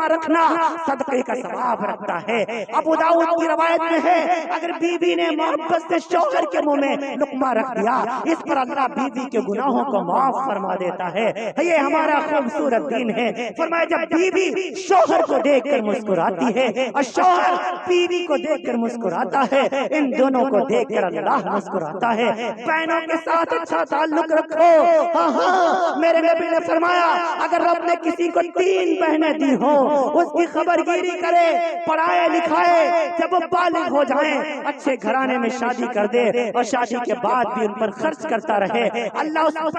لقمہ رکھنا صدقے کا ثواب رکھتا ہے۔ ابو داؤد کی روایت میں ہے اگر بیوی نے محبت سے شوہر کے منہ میں لقمہ رکھ دیا اس پر اللہ بیوی کے گناہوں کو معاف فرما دیتا ہے۔ یہ ہمارا خوبصورت دین ہے۔ فرمایا جب بیوی شوہر کو دیکھ کر مسکراتی ہے اور شوہر بیوی کو دیکھ کر مسکراتا ہے، ان دونوں کو دیکھ کر اللہ مسکراتا ہے۔ بہنوں کے ساتھ اچھا تعلق رکھو۔ ہاں ہاں میرے نبی نے فرمایا اگر رب نے کسی کو 3 بہنیں دی ہوں اس کی خبر گیری کرے، پڑھائے لکھائے، جب وہ بالغ ہو جائیں اچھے گھرانے میں شادی کر دے اور شادی کے بعد بھی ان پر خرچ کرتا رہے، اللہ اس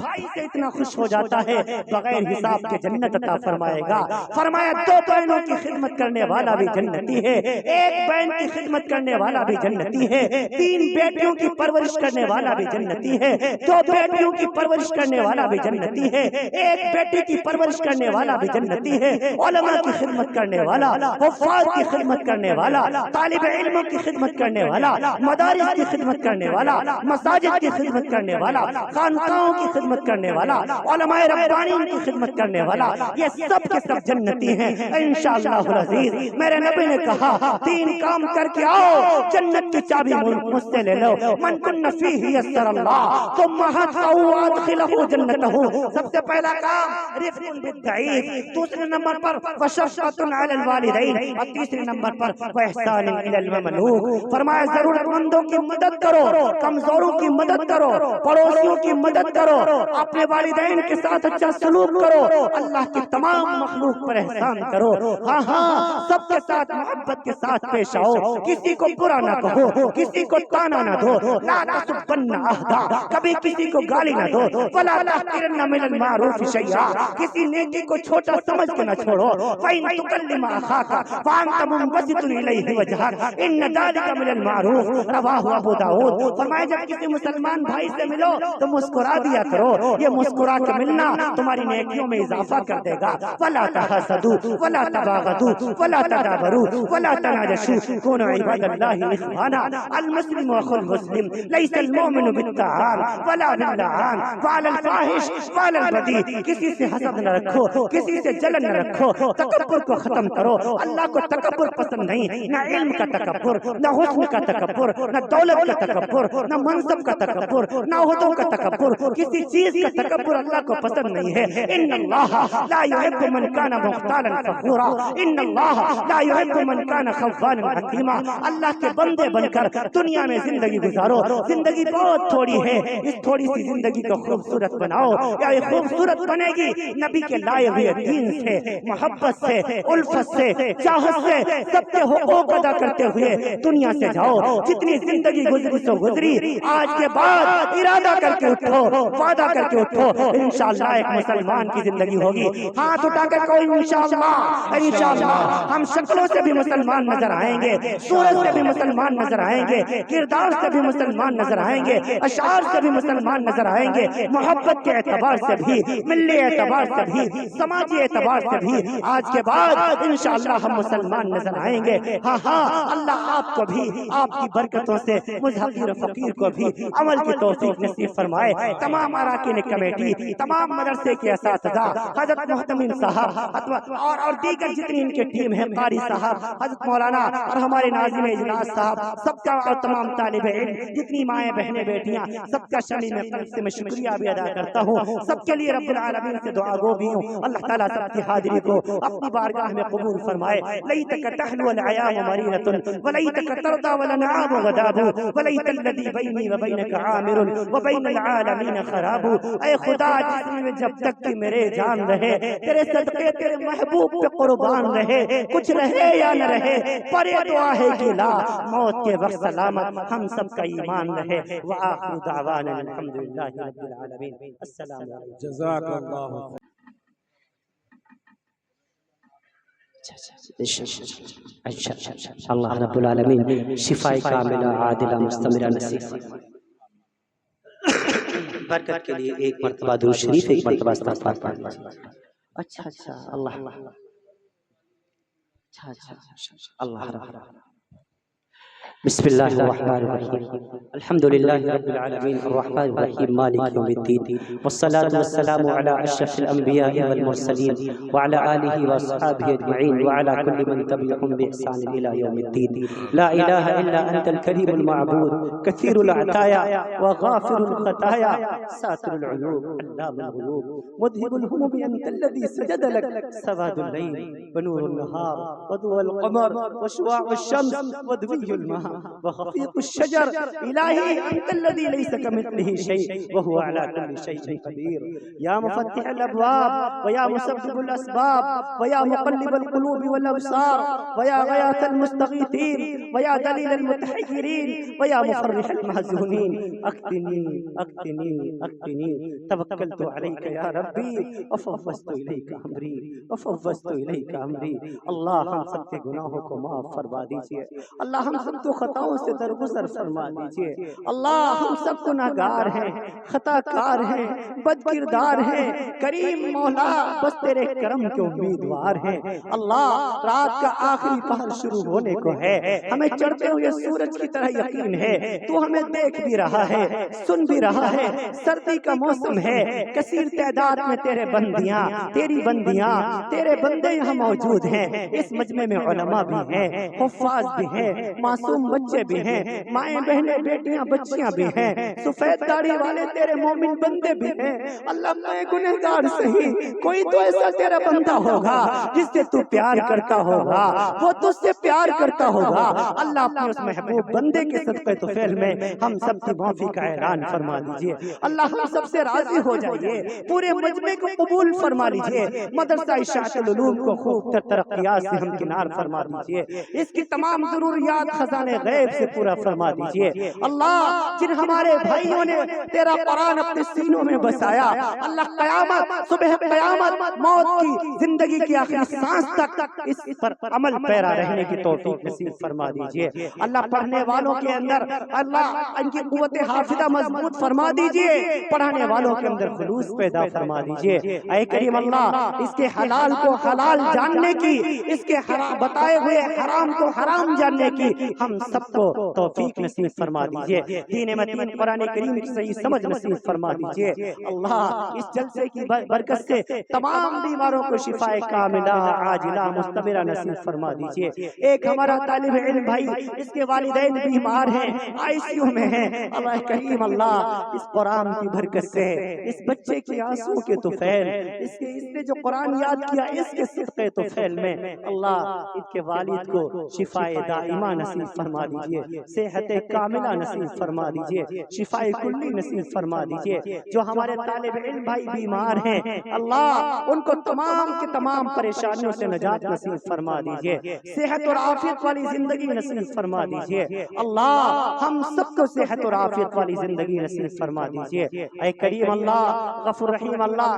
بھائی سے اتنا خوش ہو جاتا ہے بغیر حساب کے جنت عطا فرمائے گا۔ فرمایا 2 بہنوں کی خدمت کرنے والا بھی جنتی ہے، 1 بہن کی خدمت کرنے والا بھی جنتی ہے، 3 بیٹیوں کی پرورش کرنے والا بھی جنتی ہے، 2 بیٹیوں کی پرورش کرنے والا بھی جنتی ہے، 1 بیٹی کی پرورش کرنے والا بھی جنتی ہے، علماء کی خدمت کرنے والا، حفاظ کی خدمت کرنے والا، طالب علموں کی خدمت کرنے والا، مدارس کی خدمت کرنے والا، مساجد کی خدمت کرنے والا، خانقاہوں کی خدمت کرنے والا، علماء ربانیین کی خدمت کرنے والا، یہ سب کے سب جنتی ہیں انشاءاللہ العزیز۔ میرے نبی نے کہا 3 کام کر کے آؤ جنت کی چابی مجھ سے لے لو۔ من کن فیہ یسر اللہ ثم حثہ وادخلہ جنتہ، سب سے پہلا کام رفق بالضعیف، دوسرے نمبر پر وشفقۃ علی الوالدین، اور تیسرے نمبر پر واحسان الی المملوک۔ فرمایا ضرورت مندوں کی مدد کرو، کمزوروں کی مدد کرو، پڑوسیوں کی مدد کرو، اپنے والدین کے ساتھ اچھا سلوک کرو، اللہ کی تمام مخلوق پر احسان کرو۔ ہاں ہاں سب کے ساتھ محبت کے ساتھ پیش آؤ، کسی کو برا نہ کہو، کسی کو تانا نہ دو، لا تسبن احدا، کبھی کسی کو گالی نہ دو، ولا تحقرن من المعروف شیئا، کسی نیکی کو چھوٹا سمجھ کے نہ چھوڑو، فإن تکلم اخاک فأنت منبسط الیہ وجہک ان ذلک من المعروف، رواہ ابو داؤد۔ فرمایا جب کسی مسلمان بھائی سے ملو تو مسکرا دیا کرو، یہ مسکرا کے ملنا تمہاری نیکیوں میں اضافہ کر دے گا۔ ولا تحسدوا ولا تباغضوا ولا تدابروا ولا تناجشوا كونوا عباد الله اخوانا، المسلم اخو المسلم، ليس المؤمن بالطعان ولا باللعان وعلى الفاحش وعلى البذيء، کسی سے حسد نہ رکھو، کسی سے جلن نہ رکھو، تکبر کو ختم کرو۔ اللہ کو تکبر پسند نہیں، نہ علم کا تکبر، نہ حسن کا تکبر، نہ دولت کا تکبر، نہ منصب کا تکبر، نہ عہدوں کا تکبر، کسی چیز کا تکبر اللہ کو پسند نہیں ہے۔ ان اللہ لا يحب من كان مختالا فخورا، ان اللہ لا يحب من كان خوانا عظیما۔ اللہ کے بندے بن کر دنیا میں زندگی گزارو، زندگی بہت تھوڑی ہے، اس تھوڑی سی زندگی کو خوبصورت بناؤ۔ یا یہ خوبصورت بنے گی نبی کے لائے ہوئے دین سے، محبت سے، الفت سے، چاہت سے، سب کے حقوق ادا کرتے ہوئے دنیا سے جاؤ۔ جتنی زندگی گزری سو گزری، آج کے بعد ارادہ کر کے اٹھو، وعدہ کر کے اٹھو، انشاءاللہ ایک مسلمان کی زندگی ہوگی۔ ہاتھ اٹھا کر کوئی انشاءاللہ، انشاءاللہ ہم شکلوں سے بھی مسلمان نظر آئیں گے، صورت سے بھی مسلمان نظر آئیں گے، کردار سے بھی مسلمان نظر آئیں گے، اشعار سے بھی مسلمان نظر آئیں گے، محبت کے اعتبار سے بھی، ملی اعتبار سے بھی، سماجی اعتبار سے بھی آج کے بعد انشاءاللہ ہم مسلمان نظر آئیں گے۔ ہاں ہاں اللہ آپ کو بھی آپ کی برکتوں سے مجھ حقیر و فقیر کو بھی عمل کی توفیق نصیب فرمائے۔ تمام اراکین کمیٹی، تمام مدرسے کے اساتذہ، حضرت محتمین صاحب اور دیگر جتنی ان کے ٹیم ہے، قاری صاحب، حضرت مولانا اور ہمارے ناظم اجلاس صاحب، سب کا اور تمام طالب علم، جتنی مائیں بہنیں بیٹیاں، سب کا شمی میں قلب سے میں شکریہ بھی ادا کرتا ہوں۔ سب کے لیے رب العالمین سے دعا گو بھی ہوں، اللہ تعالیٰ سب کی حاضری کو اپنی بارگاہ میں قبول فرمائے۔ لیتک تحلو العیام مریرۃ ولیتک ترضی والانعام غداب ولیت الذی بینی وبینک عامر وبین العالمین خراب۔ اے خدا جسم میں جب تک کہ میرے جان رہے، تیرے صدقے تیرے محبوب پہ قربان رہے، کچھ رہے یا نہ رہے، پرے دعا ہے کہ لا موت کے وقت سلامت ہم سب کا ایمان رہے۔ وآخر دعوانا الحمدللہ رب العالمین۔ السلام علیکم۔ جزاک اللہ خیر۔ اللہ رب العالمین شفاء کاملہ عادلہ مستمرہ نصیب فرمائے۔ برکت کے لیے ایک مرتبہ درود شریف، ایک مرتبہ استغفار پڑھ لیجیے۔ اچھا اللہ اللہ بسم الله الرحمن الرحيم الحمد لله رب العالمين الرحمن الرحيم مالك يوم الدين والصلاة والسلام على أشرف الأنبياء والمرسلين وعلى آله وأصحابه أجمعين وعلى كل من تبعهم بإحسان إلى يوم الدين. لا إله إلا أنت الكريم المعبود كثير العطايا وغافر الخطايا ساتر العيوب علام الغيوب مذهب الهموم أنت الذي سجد لك سواد الليل ونور النهار وضوء القمر وشعاع الشمس وضوي الماء وخفيق الشجر. إلهي أنت الذي ليس كمثله شيء وهو على كل شيء قدير. يا مفتح الأبواب ويا مسبب الأسباب ويا مقلب القلوب والأبصار ويا غياث المستغيثين ويا دليل المتحيرين ويا مفرح المحزونين أكتني أكتني أكتني توكلت عليك يا ربي وفوضت إليك أمري وفوضت إليك أمري. اللہ ہم سب کے گناہوں کو معاف فرما دیجئے. اللہ ہم سب کو خطاؤں سے درگزر فرما دیجئے. اللہ ہم سب گناہگار ہیں، خطا کار ہیں، بد کردار ہیں. کریم مولا بس تیرے کرم کے امیدوار ہیں. اللہ رات کا آخری پہر شروع ہونے کو ہے، ہمیں چڑھتے ہوئے سورج کی طرح یقین ہے تو ہمیں دیکھ بھی رہا ہے، سن بھی رہا ہے. سردی کا موسم ہے، کثیر تعداد میں تیرے بندیاں، تیری بندیاں، تیرے بندے یہاں موجود ہیں. اس مجمع میں علماء بھی ہیں، حفاظ بھی ہیں، معصوم بچے بھی ہیں، مائیں بہنیں بیٹیاں بچیاں بھی ہیں، سفید داڑھی والے تیرے مومن بندے بھی ہیں. اللہ میں گنہگار سہی، کوئی تو ایسا تیرا بندہ ہوگا جس سے تو پیار کرتا ہوگا، وہ تجھ سے پیار کرتا ہوگا. اللہ اپنے اس محبوب بندے کے صدقے تو فعل میں ہم سب کی معافی کا اعلان فرما دیجئے. اللہ ہم سب سے راضی ہو جائیے، پورے مجمع کو قبول فرما لیجئے. مدرسہ اشاعت العلوم کو خوب تر ترقیات سے ہمکنار فرما دیجئے. اس کی تمام ضروریات خزانے غیب سے پورا فرما دیجئے. اللہ جن ہمارے بھائیوں نے تیرا قرآن اپنے سینوں میں بسایا، اللہ قیامت صبح قیامت موت کی زندگی کی آخری سانس تک اس پر عمل پیرا رہنے کی توفیق نصیب فرما دیجئے. اللہ پڑھنے والوں کے اندر اللہ ان کی قوت حافظہ مضبوط فرما دیجئے، پڑھانے والوں کے اندر خلوص پیدا فرما دیجئے. اے کریم اللہ اس کے حلال کو حلال جاننے کی، اس کے بتائے ہوئے حرام کو حرام جاننے کی ہم سب کو توفیق نصیب فرما دیجئے. دین متین قرآن کریم کی صحیح سمجھ نصیب فرما دیجئے. اللہ اس جلسے کی برکت سے تمام بیماروں کو شفاء کاملہ عاجلہ مستمرہ نصیب فرما دیجئے. ایک ہمارا طالب علم بھائی، اس کے والدین بیمار ہیں، آئی سی یو میں ہیں. اللہ کریم اللہ اس قرآن کی برکت سے اس بچے کی آنسوں کے طفیل، اس نے جو قرآن یاد کیا اس کے صدقے طفیل میں اللہ ان کے والد کو شفاء دائمہ نصیب فرما دیجئے، صحت کاملہ نصیب فرما دیجئے، شفاء کلی نصیب فرما دیجئے. جو ہمارے طالب علم بھائی بیمار ہیں اللہ ان کو تمام کی تمام پریشانیوں سے نجات نصیب فرما دیجئے، صحت اور عافیت والی زندگی نصیب فرما دیجئے. اللہ ہم سب کو صحت اور عافیت والی زندگی نصیب فرما دیجئے. اے کریم اللہ غفور رحیم اللہ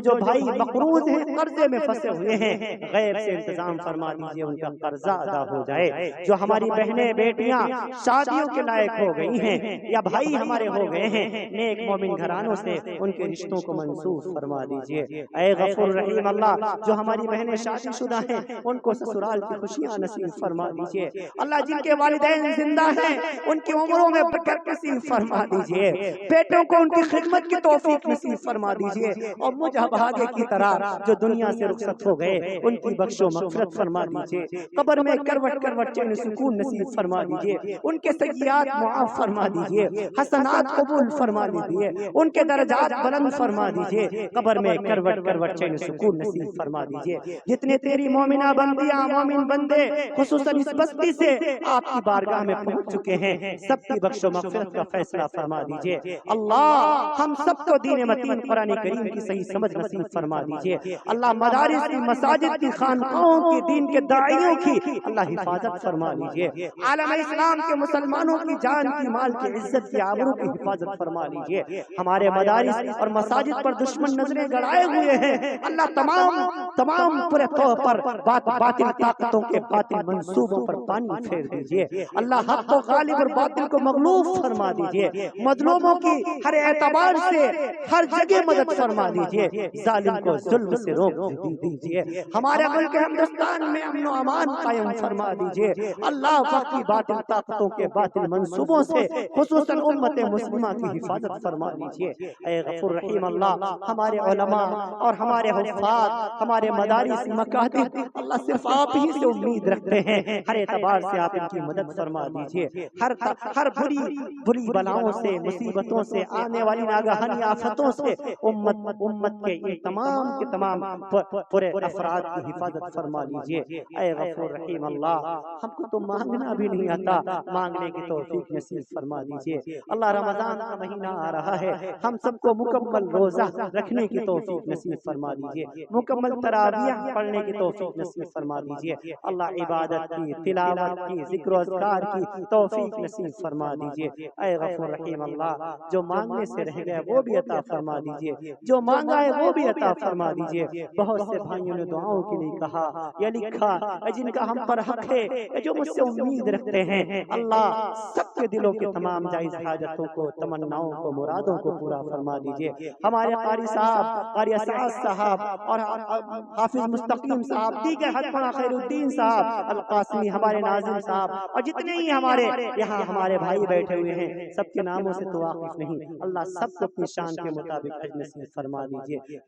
جو بھائی مقروض ہیں، قرضے میں پھنسے ہوئے ہیں، غیب سے انتظام فرما دیجئے ان کا قرضہ ادا ہو جائے. جو ہماری بہنیں بیٹیاں شادیوں کے لائق ہو گئی ہیں یا بھائی ہمارے ہو گئے ہیں نیک مومن گھرانوں سے، ان کے رشتوں کو منسوخ فرما دیجئے. اے غفور رحیم اللہ جو ہماری بہنیں شادی شدہ ہیں ان کو سسرال کی خوشیاں نصیب فرما دیجئے. اللہ جن کے والدین زندہ ہیں ان کی عمروں میں برکت نصیب فرما دیجئے، بیٹوں کو ان کی خدمت کی توفیق نصیب فرما دیجئے. اور مجھ بھاگے کی طرح جو دنیا سے رخصت ہو گئے ان کی بخش و مغفرت فرما دیجئے. قبر میں کروٹ کروٹ چین سکون نصیب فرما دیجئے، ان کے سیئات معاف فرما دیجئے، حسنات قبول فرما دیجئے، ان کے درجات بلند فرما دیجئے. قبر میں کروٹ کروٹ چین سکون نصیب فرما دیجئے. جتنے تیری مومنہ بندیاں مومن بندے خصوصاً اس بستی سے آپ کی بارگاہ میں پہنچ چکے ہیں، سب کی بخش و مغفرت کا فیصلہ فرما دیجئے. اللہ ہم سب کو دین متین قرآن کریم کی صحیح سمجھ نصیب فرما دیجئے. اللہ مدارس کی، مساجد کی، خانقاہوں کی، دین کے داعیوں کی اللہ حفاظت فرما لیجئے. عالم اسلام کے مسلمانوں کی جان کی، مال کی، عزت کی، آبرو کی حفاظت فرما لیجئے. ہمارے مدارس اور مساجد پر دشمن نظریں گڑائے ہوئے ہیں اللہ تمام پورے طور پر باطل طاقتوں کے باطل منصوبوں پر پانی پھیر دیجئے. اللہ حق کو غالب اور باطل کو مغلوب فرما دیجئے. مظلوموں کی ہر اعتبار سے ہر جگہ مدد فرما دیجئے، ظالم کو ظلم سے روک دیجئے. ہمارے ملک ہندوستان میں امن و امان قائم فرما دیجئے. اللہ اللہ باقی باطل طاقتوں کے باطل منصوبوں سے خصوصاً امت مسلمہ کی حفاظت فرما لیجئے۔ اے غفور رحیم اللہ، ہمارے علماء اور ہمارے حفاظ، ہمارے مدارس مکاتب، اللہ صرف آپ ہی سے امید رکھتے ہیں، ہر اعتبار سے آپ ان کی مدد فرما دیجئے۔ ہر بری بلاؤں سے، مصیبتوں سے، آنے والی ناگہانی آفتوں سے امت کے ان تمام کے تمام پورے افراد کی حفاظت فرما لیجئے۔ اے غفور رحیم اللہ، ہم کو تو مانگنا بھی نہیں آتا، مانگنے کی توفیق نصیب فرما دیجئے۔ اللہ رمضان کا مہینہ آ رہا ہے، ہم سب کو مکمل روزہ رکھنے کی توفیق نصیب فرما دیجئے، مکمل تراویح پڑھنے کی توفیق نصیب فرما دیجئے۔ اللہ عبادت کی، تلاوت کی، ذکر و اذکار کی توفیق نصیب فرما دیجئے۔ اے غفور رحیم اللہ، جو مانگنے سے رہ گئے وہ بھی عطا فرما دیجئے، جو مانگا ہے وہ بھی عطا فرما دیجئے۔ بہت سے بھائیوں نے دعاؤں کے لیے کہا یا لکھا، جن کا ہم پر حق ہے، جو مجھ سے امید رکھتے ہیں، اللہ سب کے دلوں کے تمام جائز حاجتوں کو، تمناؤں کو، مرادوں کو پورا فرما دیجئے۔ ہمارے قاری صاحب، قاری اسعد صاحب اور حافظ مستقیم صاحب، دیگر حتمہ خیر الدین صاحب، القاسمی، ہمارے ناظم صاحب، اور جتنے ہی ہمارے یہاں ہمارے بھائی بیٹھے ہوئے ہیں، سب کے ناموں سے تو واقف نہیں، اللہ سب کو اپنی شان کے مطابق اجر نصیب فرما دیجئے۔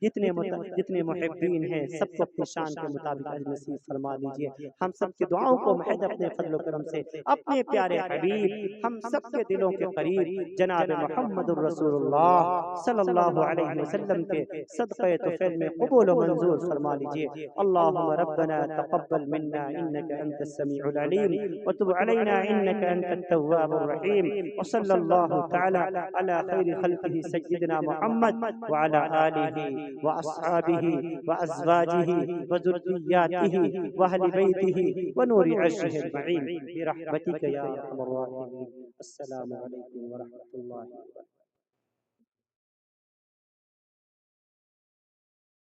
جتنے محبین ہیں سب کو اپنی شان کے مطابق اجر نصیب فرما دیجئے۔ ہم سب کی دعاؤں کو محض اپنے فضل و کرم سے اپنے پیارے حبیب، ہم سب کے دلوں کے قریب جناب محمد الرسول اللہ صلی اللہ علیہ وسلم کے صدقہ طفیل میں قبول و منظور فرما لیجئے۔ اللہم ربنا تقبل منا انك انت السمیع العلیم وتب علینا انك انت التواب الرحیم، وصلی اللہ تعالی علی خیر خلقہ سیدنا محمد وعلى آلہ واصحابہ وازواجہ وذریاتہ واہل بیتہ ونور عرشہ اجمعین برحمتک یا ارحم الراحمین۔ السلام علیکم ورحمۃ اللہ وبرکاتہ۔